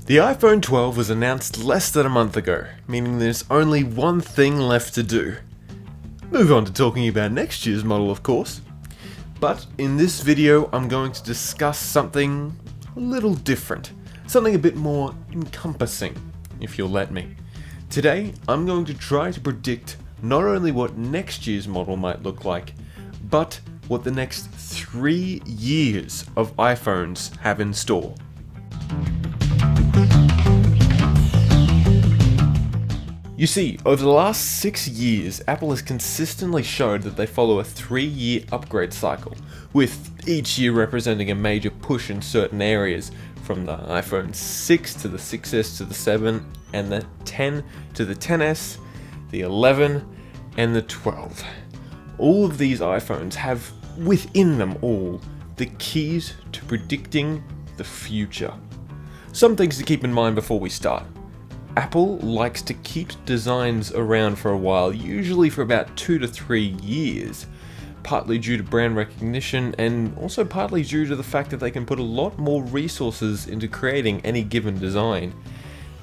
The iPhone 12 was announced less than a month ago, meaning there's only one thing left to do. Move on to talking about next year's model, of course. But in this video, I'm going to discuss something a little different, something a bit more encompassing, if you'll let me. Today, I'm going to try to predict not only what next year's model might look like, but what the next 3 years of iPhones have in store. You see, over the last 6 years, Apple has consistently showed that they follow a 3-year upgrade cycle, with each year representing a major push in certain areas, from the iPhone 6 to the 6S to the 7, and the 10 to the 10S, the 11, and the 12. All of these iPhones have within them all the keys to predicting the future. Some things to keep in mind before we start. Apple likes to keep designs around for a while, usually for about 2 to 3 years, partly due to brand recognition and also partly due to the fact that they can put a lot more resources into creating any given design.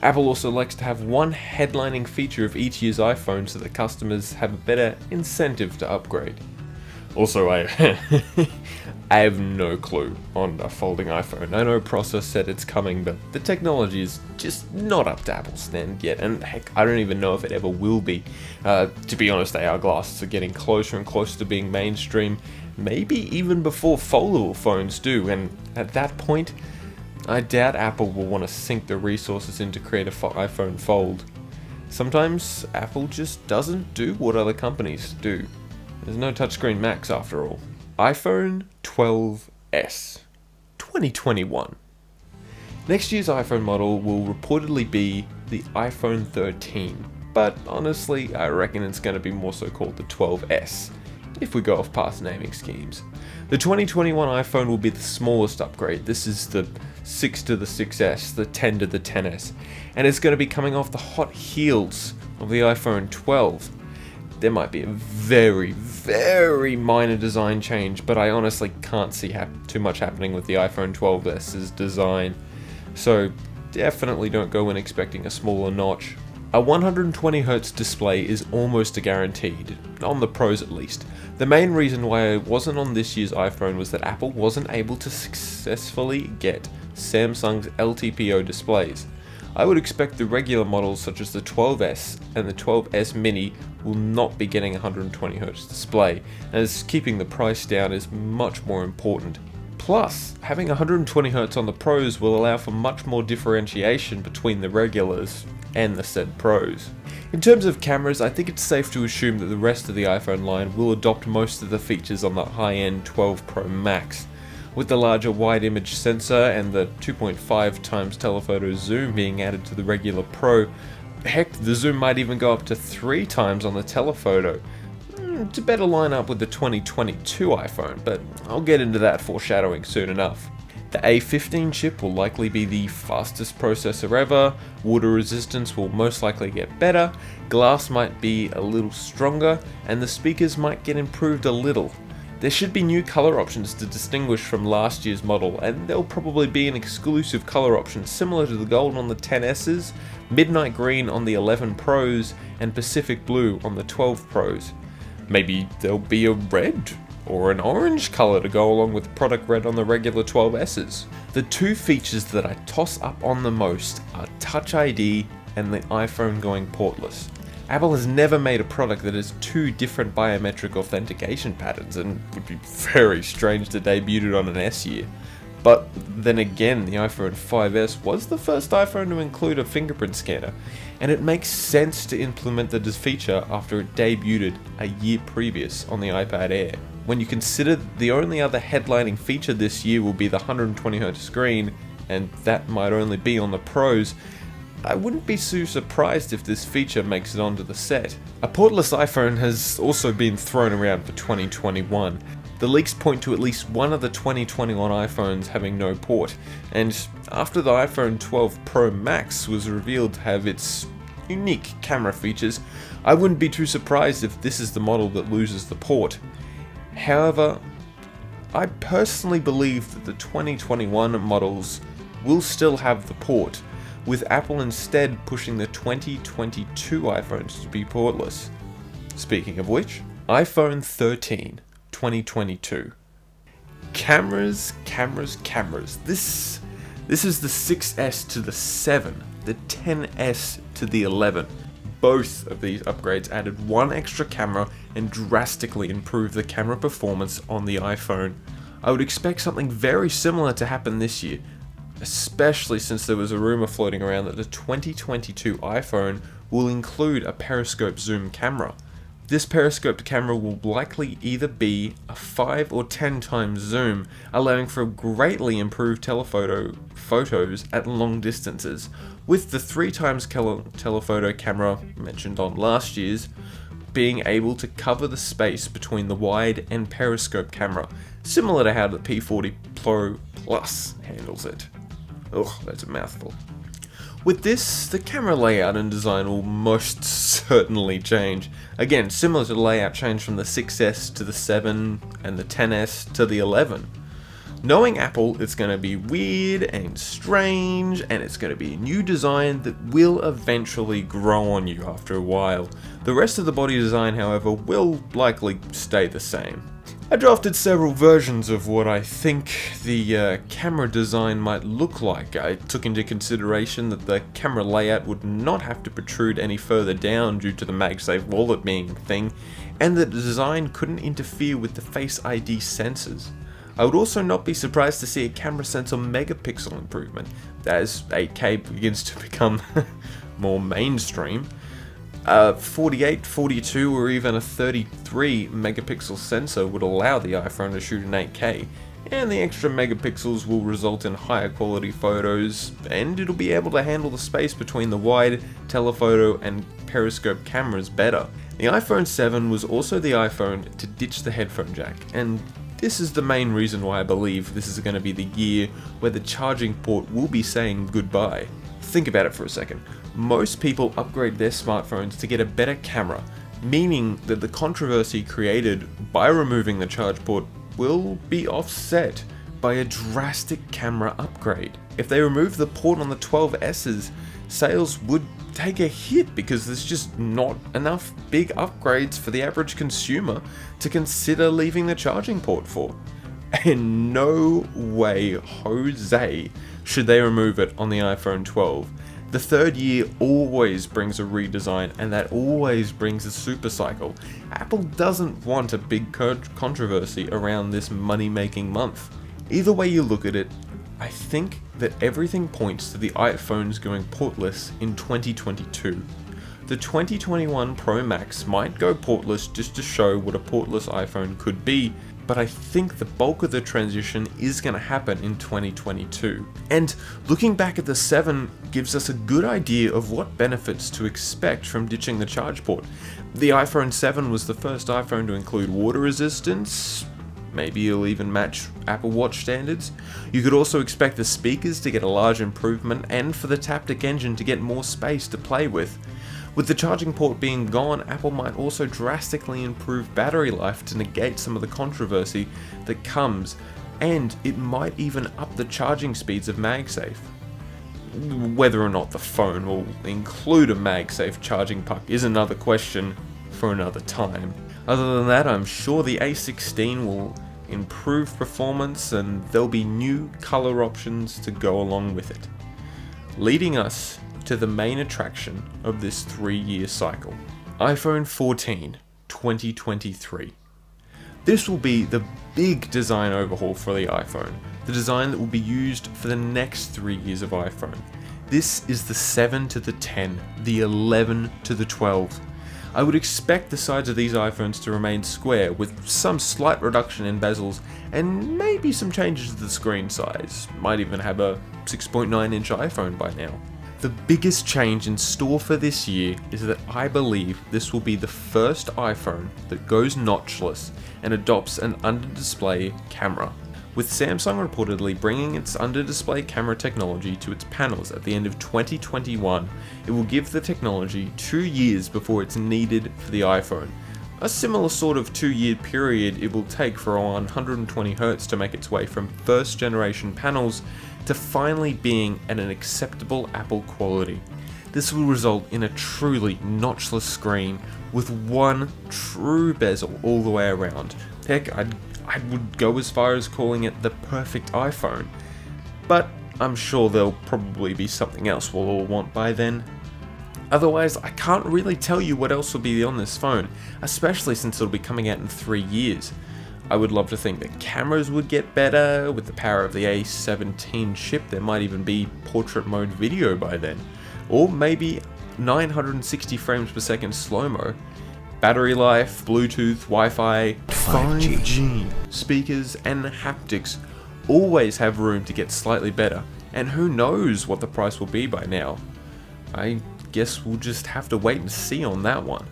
Apple also likes to have one headlining feature of each year's iPhone so that customers have a better incentive to upgrade. Also, I have no clue on a folding iPhone. I know Process said it's coming, but the technology is just not up to Apple's standard yet, and heck, I don't even know if it ever will be. To be honest, AR glasses are getting closer and closer to being mainstream, maybe even before foldable phones do, and at that point, I doubt Apple will want to sink the resources in to create a iPhone Fold. Sometimes Apple just doesn't do what other companies do. There's no touchscreen Macs after all. iPhone 12s 2021. Next year's iPhone model will reportedly be the iPhone 13, but honestly I reckon it's going to be more so called the 12s, if we go off past naming schemes. The 2021 iPhone will be the smallest upgrade. This is the 6 to the 6S, the 10 to the 10S, and it's going to be coming off the hot heels of the iPhone 12. There might be a very minor design change, but I honestly can't see too much happening with the iPhone 12s's design, so definitely don't go in expecting a smaller notch. A 120Hz display is almost a guaranteed, on the Pros at least. The main reason why it wasn't on this year's iPhone was that Apple wasn't able to successfully get Samsung's LTPO displays. I would expect the regular models such as the 12s and the 12s mini will not be getting a 120Hz display, as keeping the price down is much more important. Plus, having 120Hz on the Pros will allow for much more differentiation between the regulars and the said Pros. In terms of cameras, I think it's safe to assume that the rest of the iPhone line will adopt most of the features on the high-end 12 Pro Max. With the larger wide image sensor and the 2.5 times telephoto zoom being added to the regular Pro, heck, the zoom might even go up to 3 times on the telephoto, to better line up with the 2022 iPhone, but I'll get into that foreshadowing soon enough. The A15 chip will likely be the fastest processor ever, water resistance will most likely get better, glass might be a little stronger, and the speakers might get improved a little. There should be new color options to distinguish from last year's model, and there'll probably be an exclusive color option similar to the gold on the 10s's, midnight green on the 11 Pros, and Pacific blue on the 12 Pros. Maybe there'll be a red or an orange color to go along with product red on the regular 12s's. The two features that I toss up on the most are Touch ID and the iPhone going portless. Apple has never made a product that has 2 different biometric authentication patterns, and would be very strange to debut it on an S year. But then again, the iPhone 5S was the first iPhone to include a fingerprint scanner, and it makes sense to implement this feature after it debuted a year previous on the iPad Air. When you consider the only other headlining feature this year will be the 120Hz screen, and that might only be on the Pros, I wouldn't be too surprised if this feature makes it onto the set. A portless iPhone has also been thrown around for 2021. The leaks point to at least one of the 2021 iPhones having no port, and after the iPhone 12 Pro Max was revealed to have its unique camera features, I wouldn't be too surprised if this is the model that loses the port. However, I personally believe that the 2021 models will still have the port, with Apple instead pushing the 2022 iPhones to be portless. Speaking of which, iPhone 13, 2022. Cameras. This is the 6S to the 7, the 10S to the 11. Both of these upgrades added one extra camera and drastically improved the camera performance on the iPhone. I would expect something very similar to happen this year, especially since there was a rumor floating around that the 2022 iPhone will include a periscope zoom camera. This periscoped camera will likely either be a 5 or 10 times zoom, allowing for greatly improved telephoto photos at long distances, with the 3 times telephoto camera mentioned on last year's being able to cover the space between the wide and periscope camera, similar to how the P40 Pro Plus handles it. Ugh, that's a mouthful. With this, the camera layout and design will most certainly change. Again, similar to the layout change from the 6S to the 7 and the 10S to the 11. Knowing Apple, it's going to be weird and strange, and it's going to be a new design that will eventually grow on you after a while. The rest of the body design, however, will likely stay the same. I drafted several versions of what I think the camera design might look like. I took into consideration that the camera layout would not have to protrude any further down due to the MagSafe wallet being a thing, and that the design couldn't interfere with the Face ID sensors. I would also not be surprised to see a camera sensor megapixel improvement, as 8K begins to become more mainstream. 48, 42 or even a 33 megapixel sensor would allow the iPhone to shoot in 8K, and the extra megapixels will result in higher quality photos, and it'll be able to handle the space between the wide, telephoto and periscope cameras better. The iPhone 7 was also the iPhone to ditch the headphone jack, and this is the main reason why I believe this is going to be the year where the charging port will be saying goodbye. Think about it for a second. Most people upgrade their smartphones to get a better camera, meaning that the controversy created by removing the charge port will be offset by a drastic camera upgrade. If they remove the port on the 12S's, sales would take a hit because there's just not enough big upgrades for the average consumer to consider leaving the charging port for. And no way, Jose, should they remove it on the iPhone 12. The third year always brings a redesign, and that always brings a super cycle. Apple doesn't want a big controversy around this money-making month. Either way you look at it, I think that everything points to the iPhones going portless in 2022. The 2021 Pro Max might go portless just to show what a portless iPhone could be, but I think the bulk of the transition is going to happen in 2022. And looking back at the 7 gives us a good idea of what benefits to expect from ditching the charge port. The iPhone 7 was the first iPhone to include water resistance. Maybe it'll even match Apple Watch standards. You could also expect the speakers to get a large improvement and for the Taptic engine to get more space to play with. With the charging port being gone, Apple might also drastically improve battery life to negate some of the controversy that comes, and it might even up the charging speeds of MagSafe. Whether or not the phone will include a MagSafe charging puck is another question for another time. Other than that, I'm sure the A16 will improve performance and there'll be new color options to go along with it. Leading us to the main attraction of this 3-year cycle. iPhone 14, 2023. This will be the big design overhaul for the iPhone, the design that will be used for the next 3 years of iPhone. This is the 7 to the 10, the 11 to the 12. I would expect the sides of these iPhones to remain square with some slight reduction in bezels and maybe some changes to the screen size. Might even have a 6.9 inch iPhone by now. The biggest change in store for this year is that I believe this will be the first iPhone that goes notchless and adopts an under-display camera. With Samsung reportedly bringing its under-display camera technology to its panels at the end of 2021, it will give the technology 2 years before it's needed for the iPhone. A similar sort of 2-year period it will take for 120Hz to make its way from first generation panels to finally being at an acceptable Apple quality. This will result in a truly notchless screen with one true bezel all the way around. Heck, I would go as far as calling it the perfect iPhone. But I'm sure there'll probably be something else we'll all want by then. Otherwise, I can't really tell you what else will be on this phone, especially since it'll be coming out in 3 years. I would love to think that cameras would get better. With the power of the A17 chip, there might even be portrait mode video by then. Or maybe 960 frames per second slow-mo. Battery life, Bluetooth, Wi-Fi, 5G, speakers and haptics always have room to get slightly better. And who knows what the price will be by now. I guess we'll just have to wait and see on that one.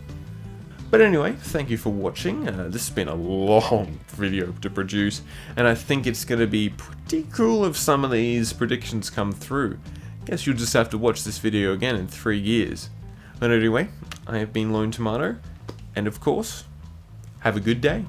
But anyway, thank you for watching. This has been a long video to produce, and I think it's going to be pretty cool if some of these predictions come through. Guess you'll just have to watch this video again in 3 years. But anyway, I have been Lone Tomato, and of course, have a good day.